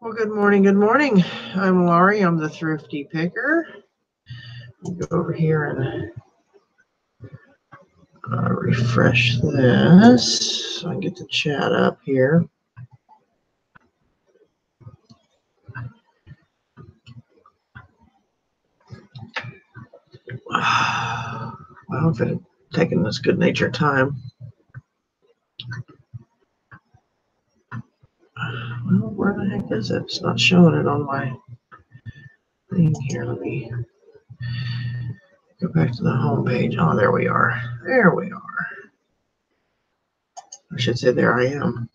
Well, good morning, good morning. I'm Laurie. I'm the Thrifty Picker. I'll go over here and refresh this so I can get the chat up here. Well, if it had taken this good-natured time. Well, where the heck is it? It's not showing it on my thing here. Let me go back to the home page. Oh, there we are. There we are. I should say there I am.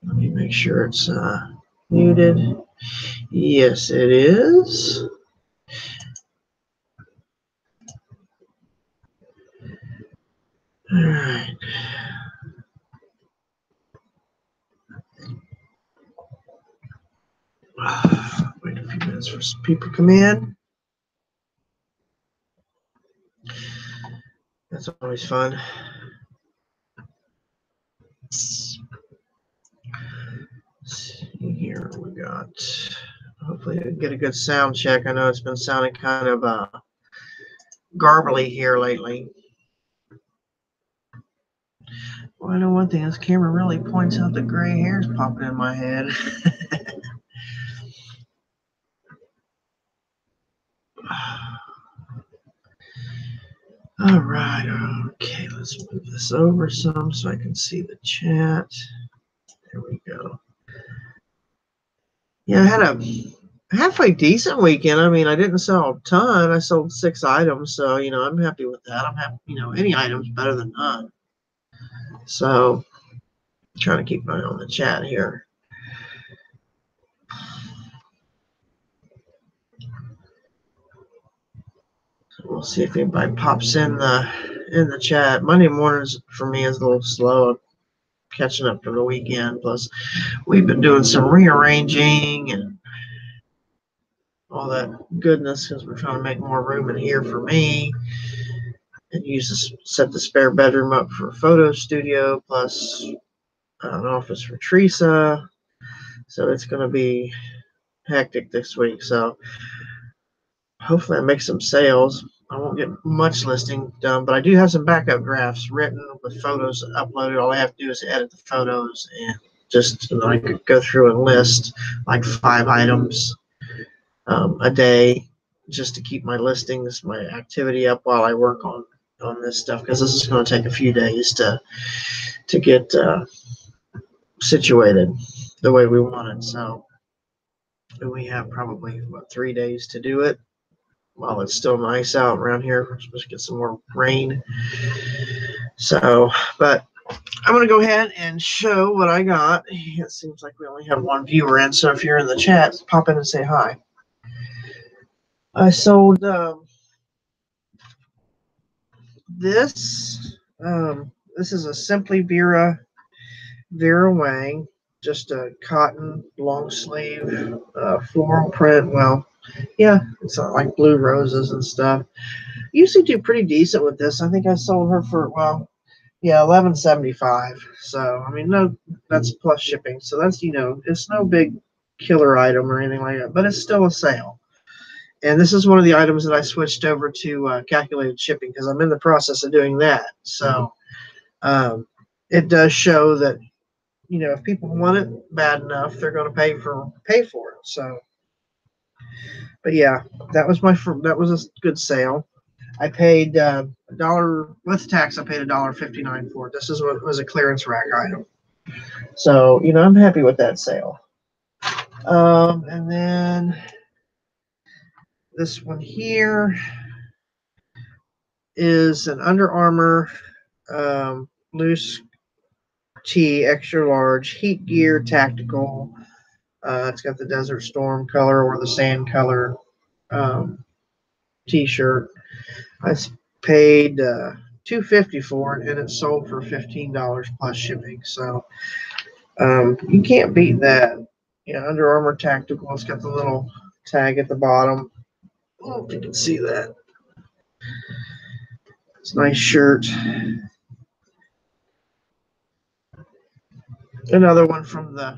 Let me make sure it's muted. Yes, it is. All right. Wait a few minutes for some people to come in. That's always fun. Here we got. Hopefully, I get a good sound check. I know it's been sounding kind of garbly here lately. Well, I know one thing. This camera really points out the gray hairs popping in my head. All right. Okay, let's move this over some so I can see the chat. There we go. Yeah, I had a halfway decent weekend. I mean, I didn't sell a ton. I sold 6 items, so I'm happy with that. I'm happy, any item's better than none. So, I'm trying to keep an eye on the chat here. So we'll see if anybody pops in the chat. Monday mornings for me is a little slow, catching up from the weekend. Plus, we've been doing some rearranging and all that goodness because we're trying to make more room in here for me and set the spare bedroom up for a photo studio plus an office for Teresa. So it's going to be hectic this week. So hopefully I make some sales. I won't get much listing done, but I do have some backup drafts written with photos uploaded. All I have to do is edit the photos and I could go through and list like 5 items a day just to keep my listings, my activity up while I work on this stuff, because this is going to take a few days to get situated the way we want it. So we have probably 3 days to do it while it's still nice out around here. We're supposed to get some more rain. So, but I'm going to go ahead and show what I got. It seems like we only have 1 viewer in, so if you're in the chat, pop in and say hi. I sold this. This is a Simply Vera Wang, just a cotton long sleeve floral print. Well, yeah, it's like blue roses and stuff. Usually do pretty decent with this. I think I sold her for $11.75. So I mean, no, that's plus shipping. So that's it's no big killer item or anything like that, but it's still a sale. And this is one of the items that I switched over to calculated shipping because I'm in the process of doing that. So it does show that if people want it bad enough, they're going to pay for it. So, but yeah, that was a good sale. I paid $1 with tax. I paid $1.59 for it. This is what was a clearance rack item. So I'm happy with that sale. And then this one here is an Under Armour loose tee, extra large, heat gear tactical. It's got the Desert Storm color or the sand color t-shirt. I paid $2.50 for it, and it sold for $15 plus shipping. So you can't beat that. Under Armour tactical. It's got the little tag at the bottom. I don't know if you can see that. It's a nice shirt. Another one from the.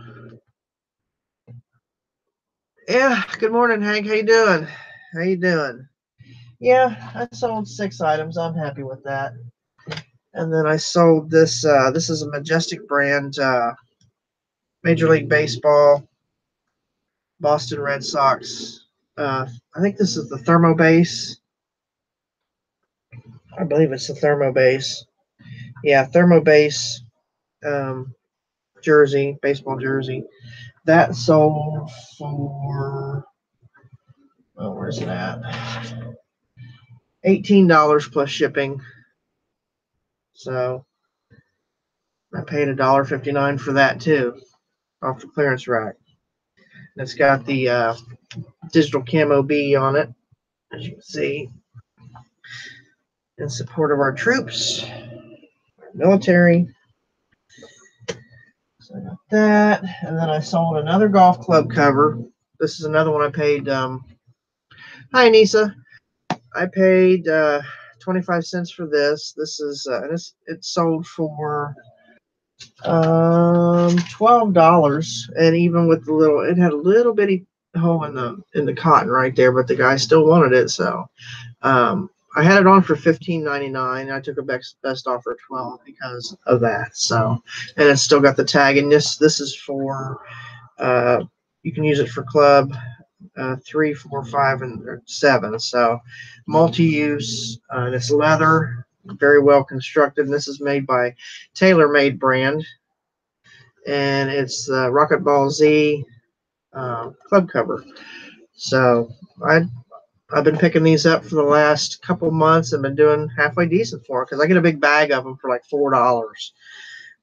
Yeah, good morning, Hank. How you doing? How you doing? Yeah, I sold 6 items. I'm happy with that. And then I sold this. This is a Majestic brand, Major League Baseball, Boston Red Sox. I think this is the Thermo base. I believe it's the Thermo base. Yeah, Thermo base jersey, baseball jersey. That sold for, oh, where's it at? $18 plus shipping. So I paid $1.59 for that too, off the clearance rack. And it's got the digital camo B on it, as you can see, in support of our troops, our military. So I got that, and then I sold another golf club cover. This is another one I paid. Hi, Nisa. I paid 25 cents for this. This is it sold for $12, and even with the little, it had a little bitty hole in the cotton right there, but the guy still wanted it, so I had it on for $15.99. I took a best offer of $12 because of that. So, and it's still got the tag, and this is for you can use it for club 3, 4, 5, and 7. So multi-use, and it's leather, very well constructed. And this is made by TaylorMade brand, and it's the Rocket Ball Z club cover. So I've been picking these up for the last couple months and been doing halfway decent for it because I get a big bag of them for like $4.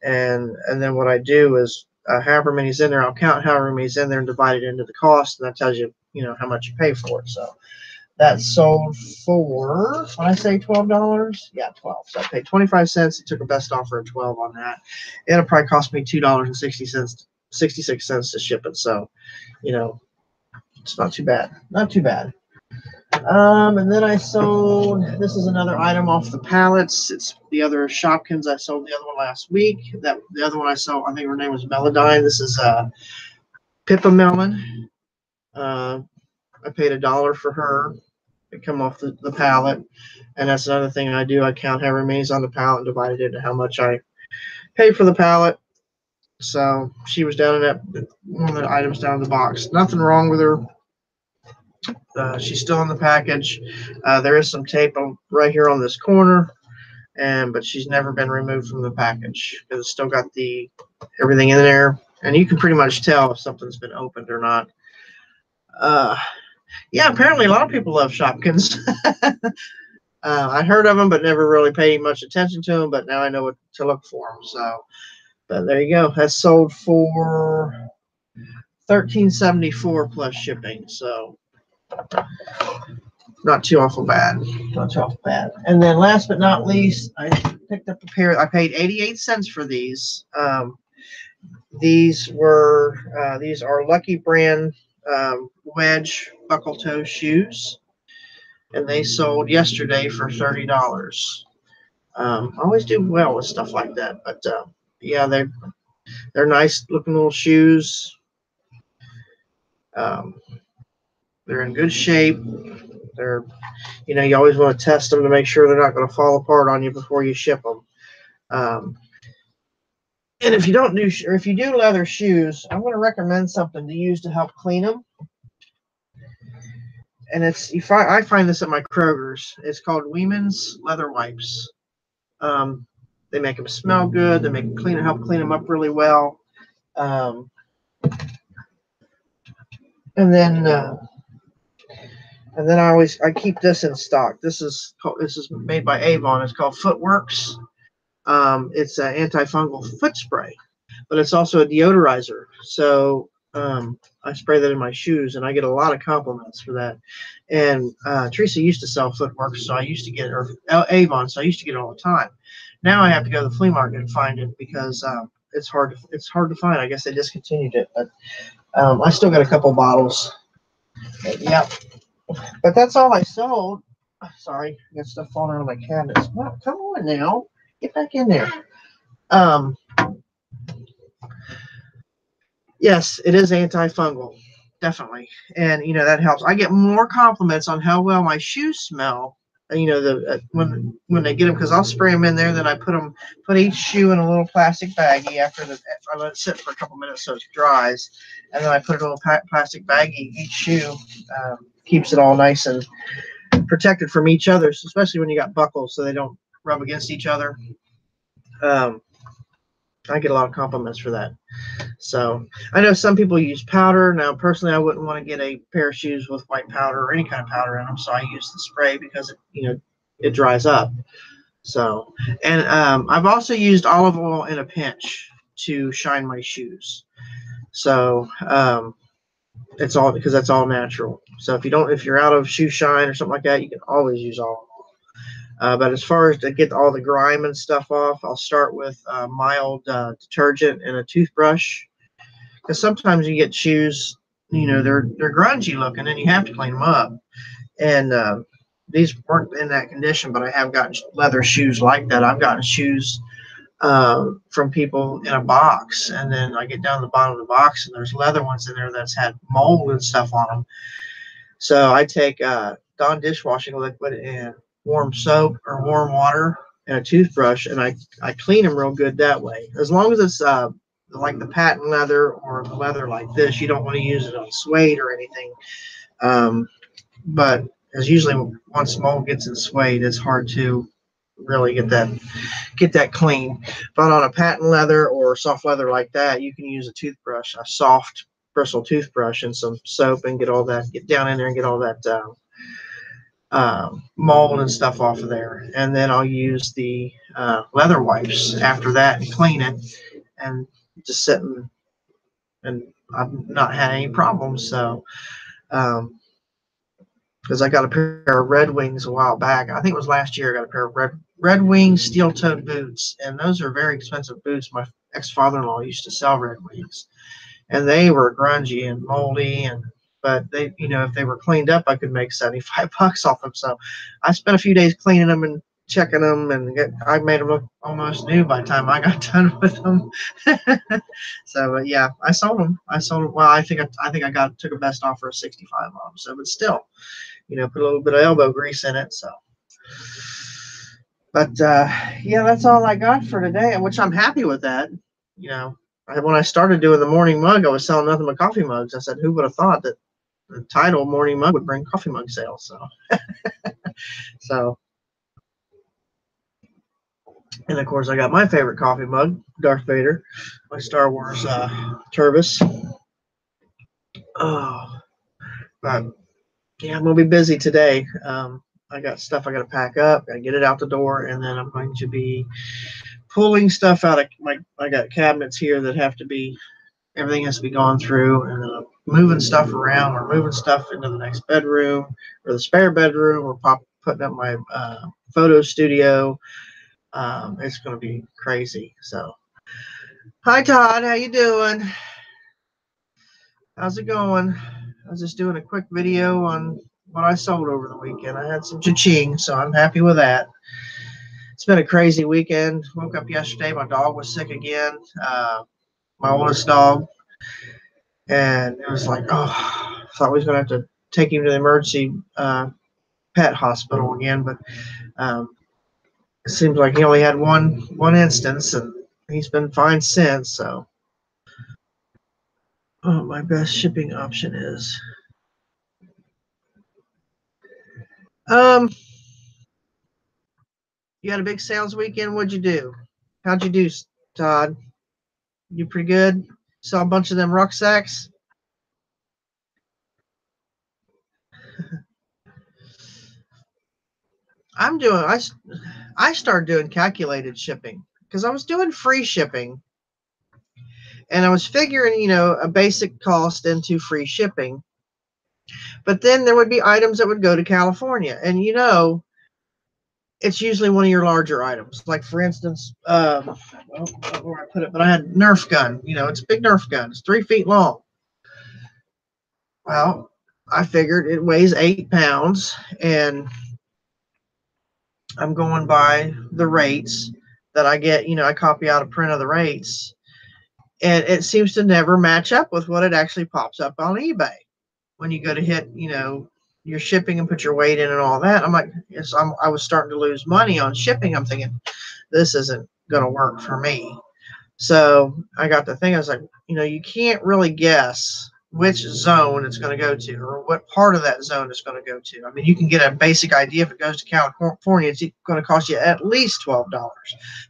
And then what I do is however many's in there, I'll count however many's in there and divide it into the cost, and that tells you, how much you pay for it. So that sold for, when I say $12, yeah, 12. So I paid 25 cents. It took a best offer of 12 on that. It'll probably cost me $2.60, 66 cents to ship it. So, it's not too bad. Not too bad. And then I sold, this is another item off the pallets. It's the other Shopkins. I sold the other one last week. The other one I sold, I think her name was Melodyne. This is Pippa Melon. I paid $1 for her. It come off the pallet. And that's another thing I do. I count however many's on the pallet and divide it into how much I pay for the pallet. So she was down in that one of the items down in the box. Nothing wrong with her. She's still in the package. There is some tape right here on this corner, but she's never been removed from the package because it's still got everything in there, and you can pretty much tell if something's been opened or not. Yeah, apparently a lot of people love Shopkins. I heard of them, but never really paid much attention to them. But now I know what to look for them. So, but there you go. That's sold for $13.74 plus shipping. So. Not too awful bad. Not too awful bad. And then last but not least, I picked up a pair. I paid 88 cents for these. These are Lucky brand wedge buckle toe shoes, and they sold yesterday for $30. I always do well with stuff like that, but yeah, they're nice looking little shoes. They're in good shape. They're, you always want to test them to make sure they're not going to fall apart on you before you ship them. And if you don't do, or if you do leather shoes, I'm going to recommend something to use to help clean them. And I find this at my Kroger's. It's called Weeman's Leather Wipes. They make them smell good. They make them help clean them up really well. And then I keep this in stock. This is made by Avon. It's called Footworks. It's an antifungal foot spray, but it's also a deodorizer. So I spray that in my shoes, and I get a lot of compliments for that. And Teresa used to sell Footworks, so I used to get it, or Avon, so I used to get it all the time. Now I have to go to the flea market and find it because it's hard to find. I guess they discontinued it, but I still got a couple bottles. But, yeah. But that's all I sold. Sorry, I got stuff falling out of my cabinets. Well, come on now. Get back in there. Yes, it is antifungal, definitely, and that helps. I get more compliments on how well my shoes smell. When they get them, because I'll spray them in there, then I put each shoe in a little plastic baggie I let it sit for a couple minutes so it dries, and then I put a little plastic baggie each shoe. Keeps it all nice and protected from each other, especially when you got buckles, so they don't rub against each other. I get a lot of compliments for that. So I know some people use powder. Now, personally, I wouldn't want to get a pair of shoes with white powder or any kind of powder in them. So I use the spray because it dries up. So, and I've also used olive oil in a pinch to shine my shoes. So it's all because that's all natural. So if you're out of shoe shine or something like that, you can always use olive oil. But as far as to get all the grime and stuff off, I'll start with mild detergent and a toothbrush. Because sometimes you get shoes, they're grungy looking, and you have to clean them up. And these weren't in that condition, but I have gotten leather shoes like that. I've gotten shoes from people in a box, and then I get down to the bottom of the box, and there's leather ones in there that's had mold and stuff on them. So I take Dawn dishwashing liquid and warm soap or warm water and a toothbrush, and I clean them real good that way. As long as it's like the patent leather or the leather like this, you don't want to use it on suede or anything. But as usually once mold gets in suede, it's hard to really get that clean. But on a patent leather or soft leather like that, you can use a toothbrush, a soft bristle toothbrush, and some soap, and get down in there and get all that mold and stuff off of there. And then I'll use the leather wipes after that and clean it, and just sit and I've not had any problems. So because I got a pair of Red Wings a while back. I think it was last year. I got a pair of Red Wings steel-toed boots, and those are very expensive boots. My ex-father-in-law used to sell Red Wings, and they were grungy and moldy, but they, if they were cleaned up, I could make $75 off them. So I spent a few days cleaning them and checking them, and I made them look almost new by the time I got done with them. So, yeah, I sold them. Well, I think I took a best offer of 65 on them. So, but still, put a little bit of elbow grease in it. So, but yeah, that's all I got for today, which I'm happy with that. When I started doing the morning mug, I was selling nothing but coffee mugs. I said, who would have thought that the title morning mug would bring coffee mug sales? So, and of course, I got my favorite coffee mug, Darth Vader, my Star Wars Turbis. Oh, but yeah, I'm gonna be busy today. I got stuff I got to pack up, got to get it out the door, and then I'm going to be pulling stuff out of I got cabinets here that everything has to be gone through, and then I'm moving stuff around or moving stuff into the next bedroom or the spare bedroom or putting up my photo studio. It's going to be crazy. So, hi Todd, how you doing? How's it going? I was just doing a quick video on what I sold over the weekend. I had some cha-ching, so I'm happy with that. It's been a crazy weekend. Woke up yesterday, my dog was sick again, my oldest dog, and it was like, I thought we was going to have to take him to the emergency pet hospital again, but it seems like he only had one instance, and he's been fine since. So, my best shipping option is you had a big sales weekend. What'd you do? How'd you do, Todd? You pretty good? Saw a bunch of them rucksacks. I started doing calculated shipping because I was doing free shipping, and I was figuring, a basic cost into free shipping. But then there would be items that would go to California, and it's usually one of your larger items. Like, for instance, I don't know where I put it, but I had Nerf gun. It's a big Nerf gun. It's 3 feet long. Well, I figured it weighs 8 pounds, and I'm going by the rates that I get. I copy out a print of the rates, And it seems to never match up with what it actually pops up on eBay. When you go to hit, your shipping and put your weight in and all that, I'm like, I was starting to lose money on shipping. I'm thinking, this isn't going to work for me. So I got the thing. I was like, you can't really guess which zone it's going to go to or what part of that zone it's going to go to. I mean, you can get a basic idea. If it goes to California, it's going to cost you at least $12,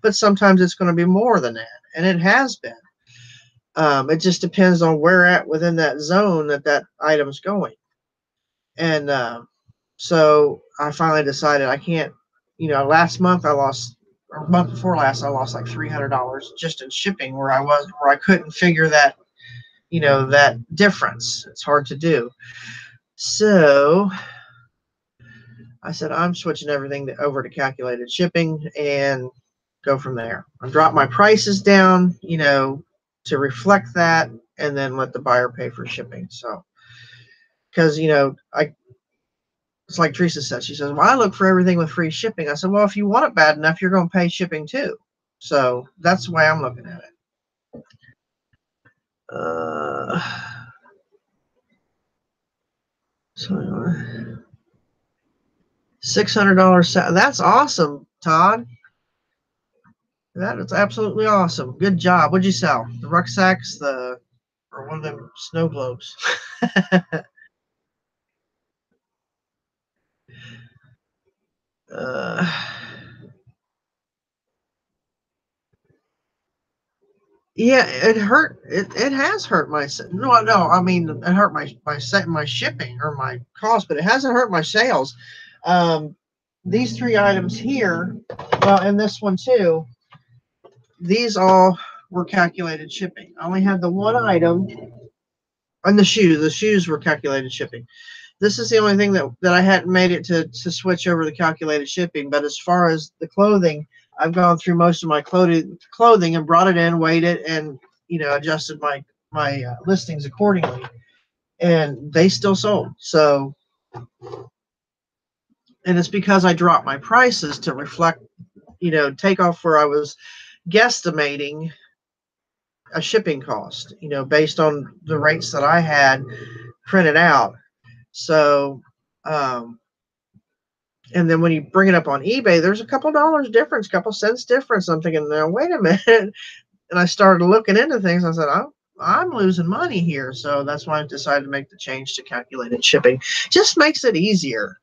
but sometimes it's going to be more than that, and it has been. It just depends on where at within that zone that item's going. And so I finally decided I can't. Last month I lost, or month before last, I lost like $300 just in shipping, where I couldn't figure that that difference. It's hard to do. So I said I'm switching everything over to calculated shipping and go from there. I drop my prices down, to reflect that, and then let the buyer pay for shipping. So, because it's like Teresa said. She says, "Well, I look for everything with free shipping." I said, "Well, if you want it bad enough, you're going to pay shipping too." So that's the way I'm looking at it. So $600. That's awesome, Todd. That is absolutely awesome. Good job. What'd you sell? The rucksacks, or one of them snow globes? Yeah, it hurt. It has hurt my no. I mean, it hurt my shipping or my cost, but it hasn't hurt my sales. These three items here, well, and this one too. These all were calculated shipping. I only had the one item, and the shoes. The shoes were calculated shipping. This is the only thing that I hadn't made it to switch over to calculated shipping. But as far as the clothing, I've gone through most of my clothing and brought it in, weighed it, and adjusted my listings accordingly, and they still sold. So, and it's because I dropped my prices to reflect, take off where I was guesstimating a shipping cost, based on the rates that I had printed out. So, and then when you bring it up on eBay, there's a couple dollars difference, couple cents difference. I'm thinking, now wait a minute, and I started looking into things. I said, I'm losing money here, so that's why I decided to make the change to calculated shipping. Just makes it easier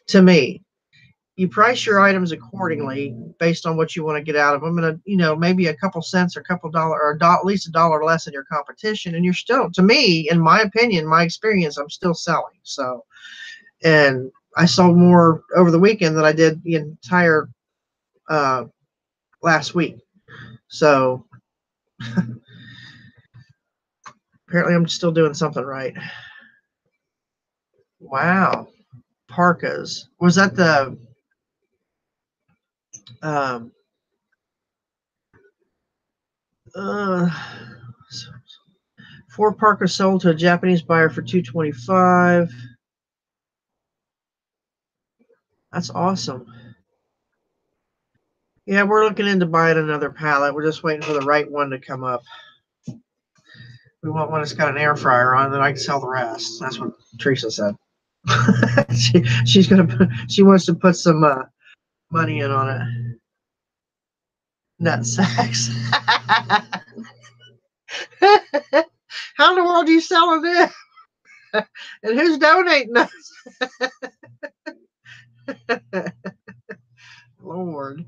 to me. You price your items accordingly based on what you want to get out of them, and maybe a couple cents or a couple dollars, or at least $1 less than your competition, and you're still, to me, in my opinion, my experience, I'm still selling. So, and I sold more over the weekend than I did the entire last week. So apparently I'm still doing something right. Wow. Parkas. Was that the uh, 4 parkas sold to a Japanese buyer for $225. That's awesome. Yeah, we're looking into buying another pallet. We're just waiting for the right one to come up. We want one that's got an air fryer on, then I can sell the rest. That's what Teresa said. She wants to put some money in on it. Nut sacks. How in the world are you selling this? And who's donating us? Lord.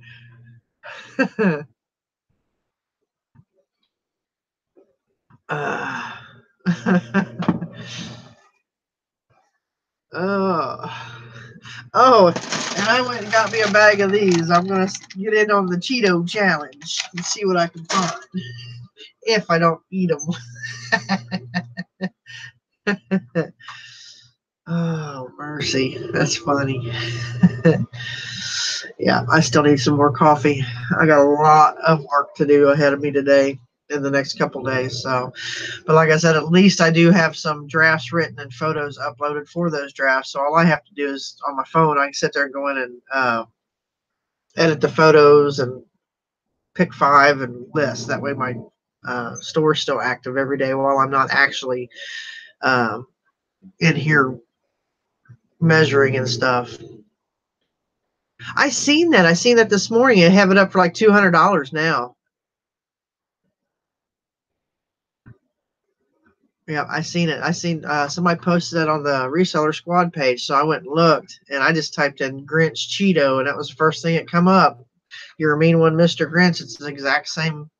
Oh, and I went and got me a bag of these. I'm going to get in on the Cheeto challenge and see what I can find. If I don't eat them. Oh, mercy. That's funny. Yeah, I still need some more coffee. I got a lot of work to do ahead of me today in the next couple days. So, but like I said, at least I do have some drafts written and photos uploaded for those drafts. So all I have to do is on my phone, I can sit there and go in and edit the photos and pick 5 and list. That way my store's still active every day while I'm not actually in here measuring and stuff. I seen that this morning. I have it up for like $200 now. Yeah, I seen it. I seen somebody posted that on the reseller squad page, so I went and looked, and I just typed in Grinch Cheeto, and that was the first thing that come up. You're a mean one, Mr. Grinch. It's the exact same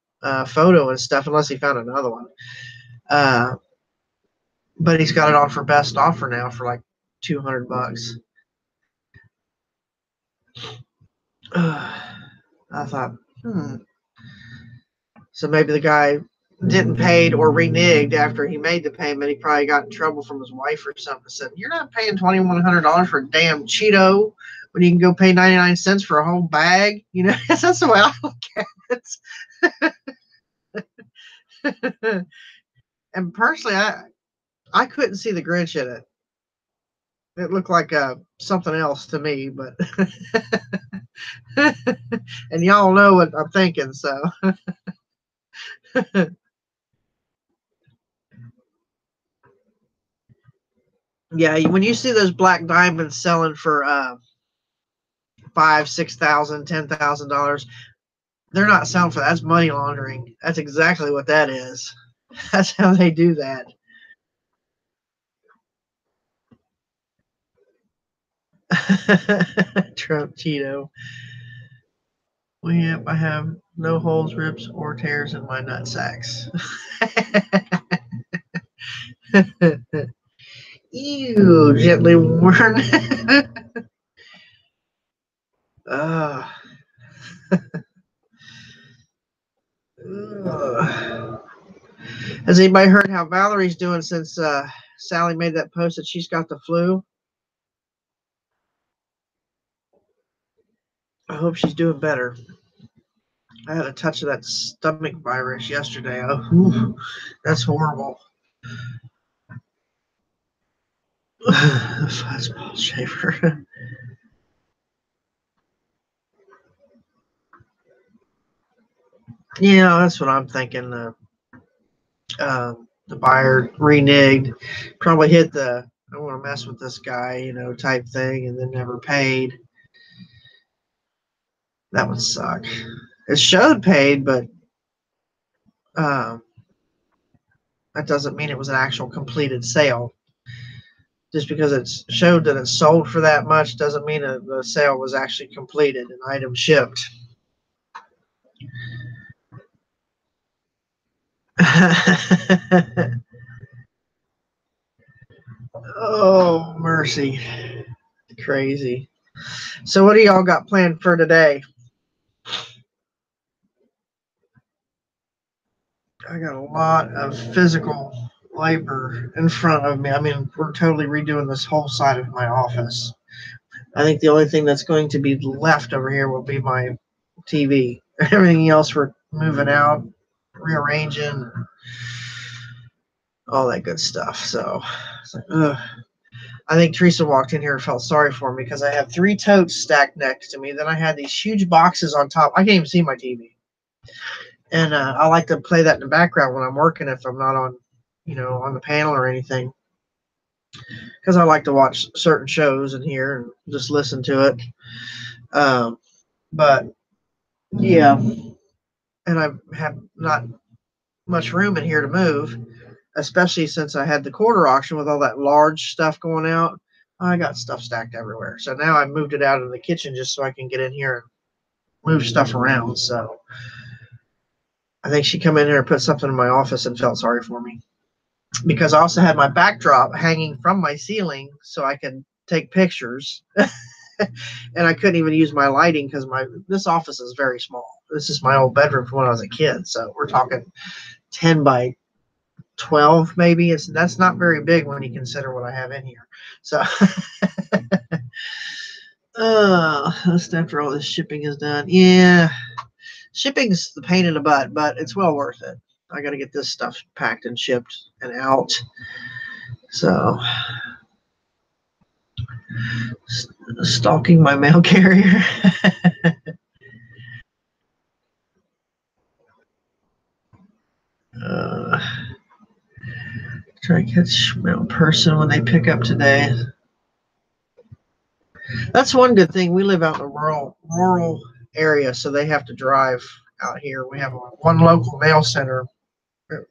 photo and stuff, unless he found another one. But he's got it on for best offer now for like $200. I thought, so maybe the guy didn't pay or reneged after he made the payment. He probably got in trouble from his wife or something. Said, "You're not paying $2,100 for a damn Cheeto when you can go pay 99 cents for a whole bag." You know, that's the way I look at it. And personally, I couldn't see the Grinch in it. It looked like something else to me, but and y'all know what I'm thinking, so. Yeah, when you see those black diamonds selling for $5,000, $6,000, $10,000, they're not selling for that. That's money laundering. That's exactly what that is. That's how they do that. Trump Cheeto. Well, yep, I have no holes, rips, or tears in my nut sacks. Ew, gently worn. Has anybody heard how Valerie's doing since Sally made that post that she's got the flu? I hope she's doing better. I had a touch of that stomach virus yesterday. Oh, that's horrible. Fuzzball shaver. Yeah, that's what I'm thinking. The buyer reneged, probably hit the "I don't want to mess with this guy," type thing, and then never paid. That would suck. It showed paid, but that doesn't mean it was an actual completed sale. Just because it showed that it sold for that much doesn't mean that the sale was actually completed, an item shipped. Oh, mercy. Crazy. So what do y'all got planned for today? I got a lot of physical labor in front of me. I mean, we're totally redoing this whole side of my office. I think the only thing that's going to be left over here will be my TV. Everything else we're moving out, rearranging, all that good stuff. So it's like, ugh. I think Teresa walked in here and felt sorry for me because I have 3 totes stacked next to me. Then I had these huge boxes on top. I can't even see my TV. And I like to play that in the background when I'm working if I'm not on, on the panel or anything. Because I like to watch certain shows in here and just listen to it. But, yeah. And I have not much room in here to move, especially since I had the quarter auction with all that large stuff going out. I got stuff stacked everywhere. So now I moved it out of the kitchen just so I can get in here and move stuff around. So I think she come in here and put something in my office and felt sorry for me. Because I also had my backdrop hanging from my ceiling so I could take pictures. And I couldn't even use my lighting because this office is very small. This is my old bedroom from when I was a kid. So we're talking 10 by 12 maybe. That's not very big when you consider what I have in here. So just after all this shipping is done. Yeah. Shipping's the pain in the butt, but it's well worth it. I got to get this stuff packed and shipped and out. So, stalking my mail carrier. Try to catch mail person when they pick up today. That's one good thing. We live out in a rural area, so they have to drive out here. We have one local mail center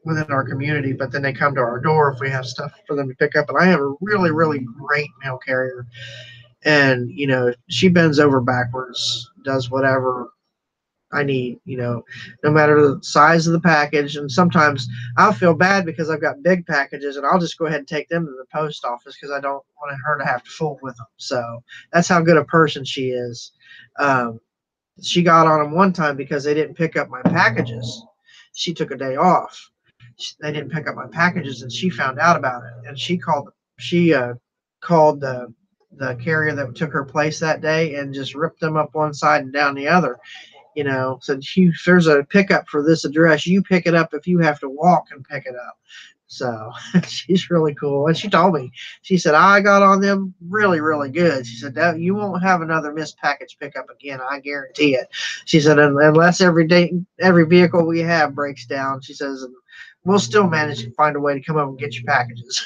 within our community, but then they come to our door if we have stuff for them to pick up. And I have a really, really great mail carrier. And, you know, she bends over backwards, does whatever I need, you know, no matter the size of the package. And sometimes I'll feel bad because I've got big packages and I'll just go ahead and take them to the post office because I don't want her to have to fool with them. So that's how good a person she is. She got on them one time because they didn't pick up my packages. She took a day off. They didn't pick up my packages and she found out about it. And she called the carrier that took her place that day and just ripped them up one side and down the other. You know, said, if there's a pickup for this address, you pick it up if you have to walk and pick it up. So she's really cool. And she told me, she said, I got on them really, really good. She said, you won't have another missed package pickup again. I guarantee it. She said, unless every vehicle we have breaks down, she says, we'll still manage to find a way to come up and get your packages.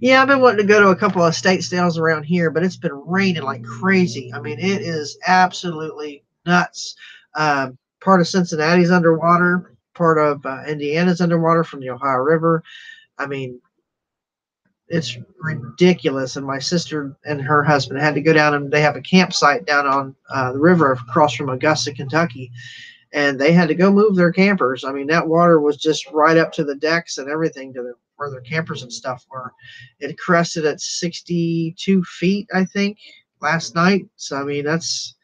Yeah, I've been wanting to go to a couple of estate sales around here, but it's been raining like crazy. I mean, it is absolutely nuts. Part of Cincinnati's underwater. Part of Indiana's underwater from the Ohio River. I mean, it's ridiculous. And my sister and her husband had to go down, and they have a campsite down on the river across from Augusta, Kentucky. And they had to go move their campers. I mean, that water was just right up to the decks and everything where their campers and stuff were. It crested at 62 feet, I think, last night. So, I mean, that's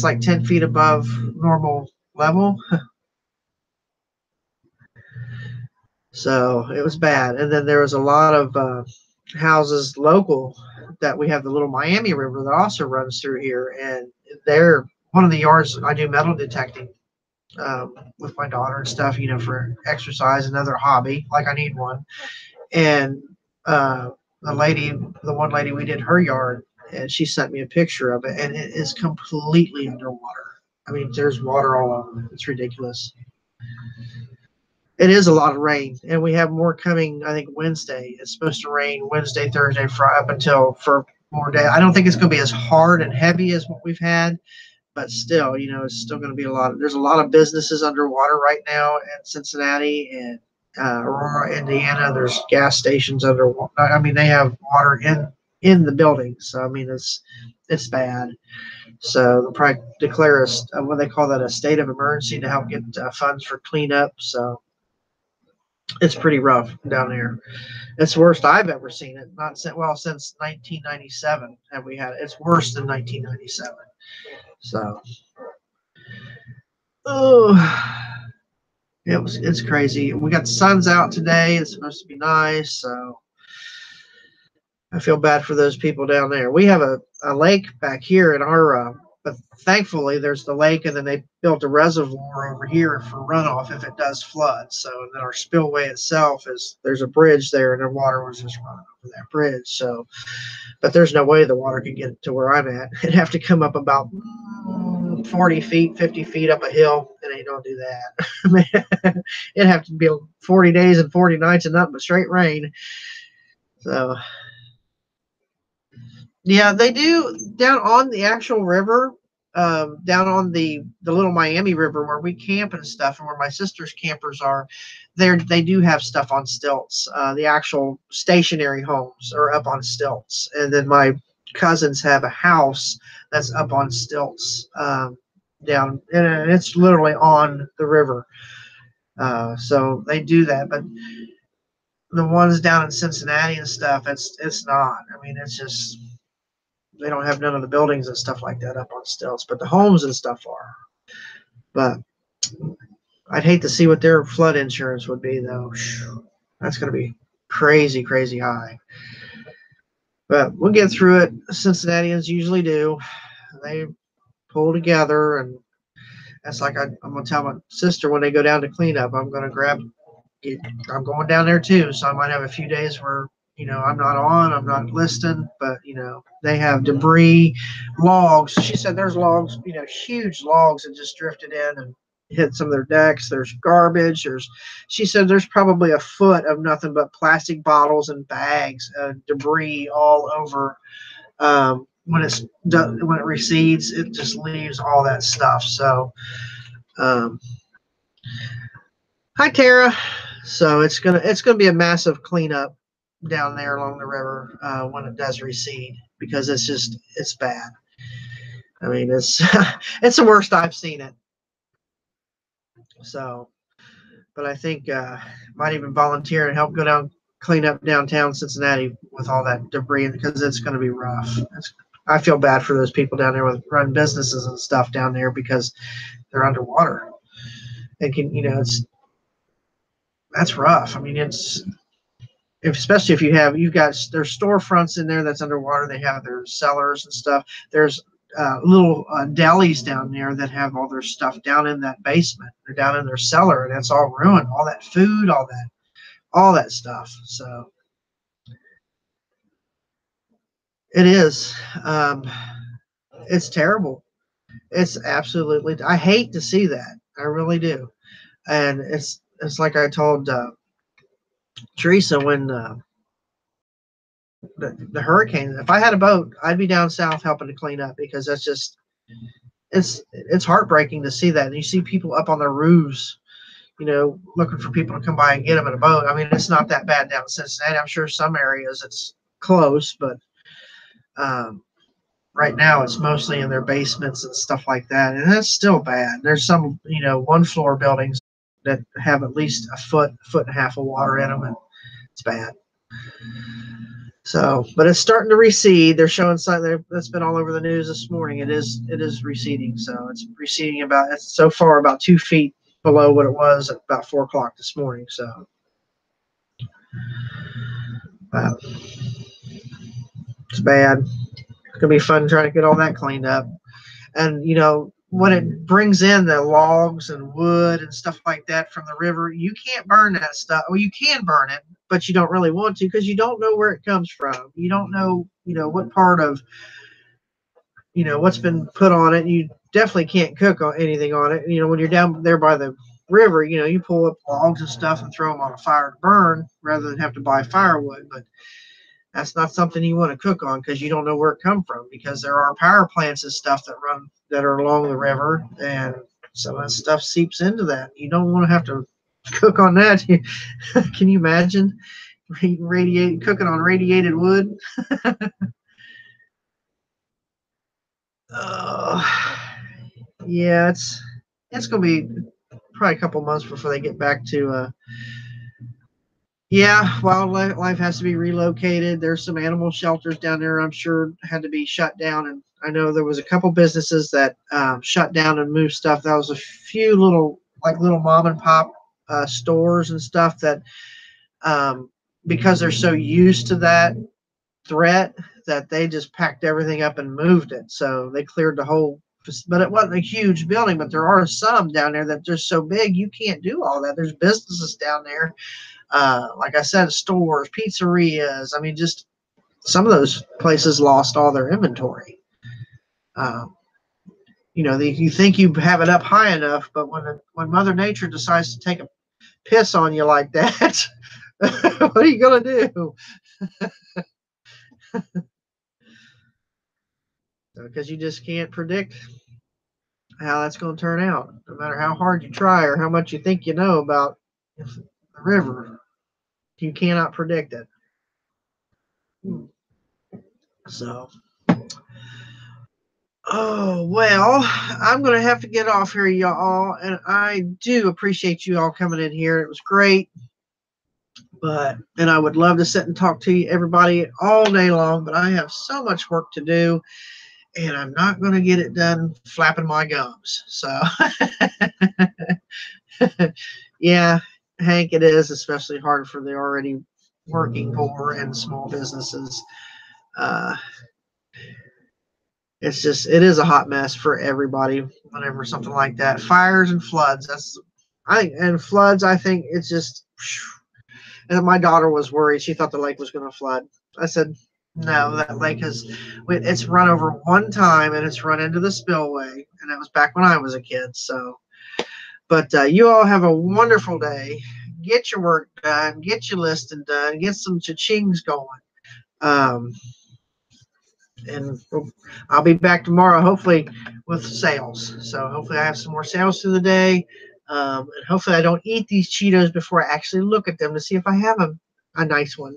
like 10 feet above normal level. So it was bad. And then there was a lot of houses local that we have the little Miami River that also runs through here. And they're one of the yards I do metal detecting. With my daughter and stuff, you know, for exercise, another hobby, like I need one. And the one lady we did her yard, and she sent me a picture of it, and it is completely underwater. I mean, there's water all over it. It's ridiculous. It is a lot of rain, and we have more coming, I think, Wednesday. It's supposed to rain Wednesday, Thursday, Friday, up until for more days. I don't think it's going to be as hard and heavy as what we've had, but still, you know, it's still going to be there's a lot of businesses underwater right now in Cincinnati and Aurora, Indiana. There's gas stations underwater. I mean, they have water in the buildings. So, I mean, it's bad. So they'll probably declare what they call that, a state of emergency to help get funds for cleanup. So it's pretty rough down there. It's the worst I've ever seen it. Since 1997 have we had it. It's worse than 1997. So, it's crazy. We got the sun's out today. It's supposed to be nice. So I feel bad for those people down there. We have a lake back here in our, but thankfully there's the lake, and then they built a reservoir over here for runoff if it does flood. So, and then our spillway itself there's a bridge there, and the water was just running over that bridge. So, but there's no way the water could get to where I'm at. It'd have to come up about 40 feet, 50 feet up a hill, and they don't do that. It'd have to be 40 days and 40 nights and nothing but straight rain. So, yeah, they do down on the actual river, down on the little Miami River where we camp and stuff, and where my sister's campers are. They do have stuff on stilts. The actual stationary homes are up on stilts, and then my cousins have a house that's up on stilts down, and it's literally on the river. So they do that, but the ones down in Cincinnati and stuff, it's not. I mean, it's just they don't have none of the buildings and stuff like that up on stilts, but the homes and stuff are. But I'd hate to see what their flood insurance would be, though. That's going to be crazy, crazy high. But we'll get through it. Cincinnatians usually do. They pull together, and that's like I'm going to tell my sister when they go down to clean up, I'm going down there too. So I might have a few days where, you know, I'm not listening, but, you know, they have debris, logs. She said there's logs, you know, huge logs that just drifted in, and hit some of their decks. There's garbage. She said there's probably a foot of nothing but plastic bottles and bags, debris all over. When it recedes, it just leaves all that stuff. So, hi Tara. So it's gonna be a massive cleanup down there along the river when it does recede, because it's bad. I mean, it's it's the worst I've seen it. So, but I think might even volunteer and help go down, clean up downtown Cincinnati with all that debris, because it's going to be rough. I feel bad for those people down there with run businesses and stuff down there, because they're underwater. And that's rough. I mean, especially if there's storefronts in there that's underwater. They have their cellars and stuff. There's little delis down there that have all their stuff down in that basement. They're down in their cellar, and it's all ruined. All that food, all that stuff. So it is. It's terrible. It's absolutely. I hate to see that. I really do. And it's like I told Teresa when the hurricane. If I had a boat, I'd be down south helping to clean up, because that's just it's heartbreaking to see that. And you see people up on their roofs, looking for people to come by and get them in a boat. I mean, it's not that bad down in Cincinnati. I'm sure some areas it's close, but right now it's mostly in their basements and stuff like that, and that's still bad. There's some, one floor buildings that have at least a foot and a half of water in them, and it's bad. So, but it's starting to recede. They're showing something that's been all over the news this morning. It is receding. So it's receding it's so far about 2 feet below what it was at about 4 o'clock this morning. So it's bad. It's gonna be fun trying to get all that cleaned up. And when it brings in the logs and wood and stuff like that from the river, you can't burn that stuff. Well, you can burn it, but you don't really want to, because you don't know where it comes from. You don't know, what part of, what's been put on it. You definitely can't cook anything on it. When you're down there by the river, you pull up logs and stuff and throw them on a fire to burn rather than have to buy firewood. But that's not something you want to cook on, because you don't know where it come from, because there are power plants and stuff that are along the river, and some of that stuff seeps into that. You don't want to have to cook on that. Can you imagine cooking on radiated wood? Yeah, it's gonna be probably a couple months before they get back to wildlife has to be relocated. There's some animal shelters down there, I'm sure, had to be shut down. And I know there was a couple businesses that shut down and moved stuff. That was a few little mom and pop stores and stuff that, because they're so used to that threat, that they just packed everything up and moved it. So they cleared the whole, but it wasn't a huge building. But there are some down there that are just so big you can't do all that. There's businesses down there. Like I said, stores, pizzerias. I mean, just some of those places lost all their inventory. You think you have it up high enough, but when Mother Nature decides to take a piss on you like that, what are you gonna do? Because you just can't predict how that's going to turn out, no matter how hard you try or how much you think you know about the river. You cannot predict it. So, oh, well, I'm going to have to get off here, y'all. And I do appreciate you all coming in here. It was great. And I would love to sit and talk to you, everybody, all day long. But I have so much work to do, and I'm not going to get it done flapping my gums. So, yeah, Hank, it is especially hard for the already working poor and small businesses. It is a hot mess for everybody whenever something like that. Fires and floods. I think it's just, and my daughter was worried. She thought the lake was going to flood. I said, no, that lake it's run over one time, and it's run into the spillway. And that was back when I was a kid. So But you all have a wonderful day. Get your work done. Get your listing done. Get some cha-chings going. Um, and I'll be back tomorrow, hopefully, with sales. So hopefully I have some more sales through the day. And hopefully I don't eat these Cheetos before I actually look at them to see if I have a nice one.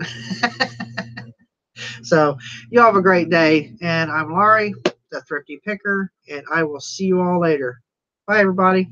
So you all have a great day. And I'm Laurie, the Thrifty Picker, and I will see you all later. Bye, everybody.